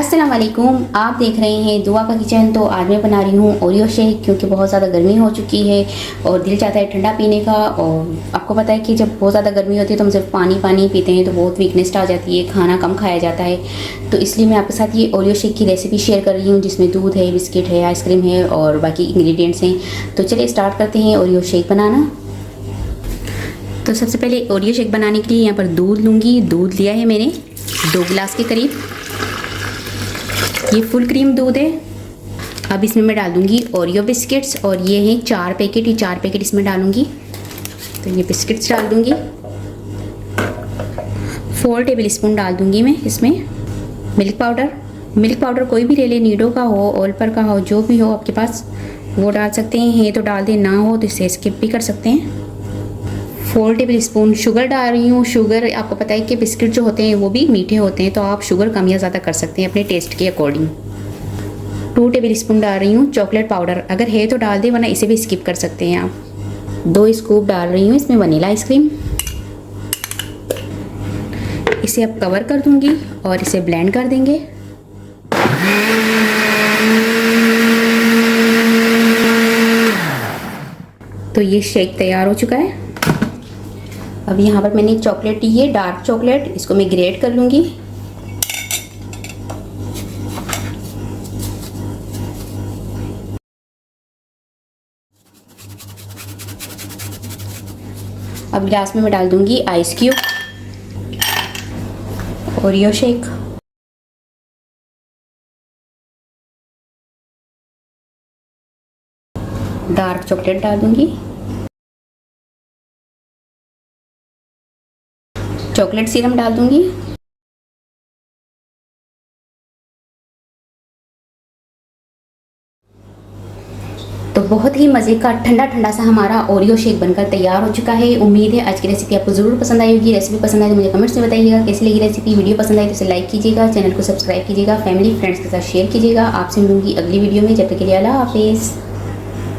अस्सलाम वालेकुम, आप देख रहे हैं दुआ का किचन। तो आज मैं बना रही हूँ ओरियो शेक, क्योंकि बहुत ज़्यादा गर्मी हो चुकी है और दिल चाहता है ठंडा पीने का। और आपको पता है कि जब बहुत ज़्यादा गर्मी होती है तो हम सिर्फ पानी पानी पीते हैं तो बहुत वीकनेस आ जाती है, खाना कम खाया जाता है। तो इसलिए मैं आपके साथ ये ओरियो शेक की रेसिपी शेयर कर रही हूँ, जिसमें दूध है, बिस्किट है, आइसक्रीम है और बाकी इंग्रेडिएंट्स हैं। तो चलिए स्टार्ट करते हैं ओरियो शेक बनाना। तो सबसे पहले ओरियो शेक बनाने के लिए यहाँ पर दूध लूँगी। दूध लिया है मैंने 2 गिलास के करीब। ये फुल क्रीम दूध है। अब इसमें मैं डाल दूँगी ओरियो बिस्किट्स, और ये हैं 4 पैकेट। ये 4 पैकेट इसमें डालूँगी। तो ये बिस्किट्स डाल दूँगी। 4 टेबल स्पून डाल दूँगी मैं इसमें मिल्क पाउडर। मिल्क पाउडर कोई भी ले ले, नीडो का हो, ओलपर का हो, जो भी हो आपके पास वो डाल सकते हैं। तो डाल दें, ना हो तो इसे स्किप भी कर सकते हैं। 4 टेबल स्पून शुगर डाल रही हूँ। शुगर आपको पता है कि बिस्किट जो होते हैं वो भी मीठे होते हैं, तो आप शुगर कम या ज़्यादा कर सकते हैं अपने टेस्ट के अकॉर्डिंग। 2 टेबल स्पून डाल रही हूँ चॉकलेट पाउडर। अगर है तो डाल दें, वरना इसे भी स्किप कर सकते हैं आप। 2 स्कूप डाल रही हूँ इसमें वनीला आइसक्रीम। इसे अब कवर कर दूँगी और इसे ब्लेंड कर देंगे। तो ये शेक तैयार हो चुका है। अब यहाँ पर मैंने चॉकलेट ली है, डार्क चॉकलेट। इसको मैं ग्रेट कर लूँगी। अब गिलास में मैं डाल दूँगी ice cube, Oreo shake, dark chocolate डाल दूँगी, चॉकलेट सीरम डाल दूँगी, तो बहुत ही मज़े का ठंडा ठंडा सा हमारा ओरियो शेक बनकर तैयार हो चुका है। उम्मीद है आज की रेसिपी आपको ज़रूर पसंद आई होगी। रेसिपी पसंद आए तो मुझे कमेंट्स में बताइएगा कैसी लगी रेसिपी। वीडियो पसंद आई तो इसे लाइक कीजिएगा, चैनल को सब्सक्राइब कीजिएगा, फैमिली फ्रेंड्स के साथ शेयर कीजिएगा। आपसे मिलूंगी अगली वीडियो में। जब तक के लिए अल्लाह हाफिज़।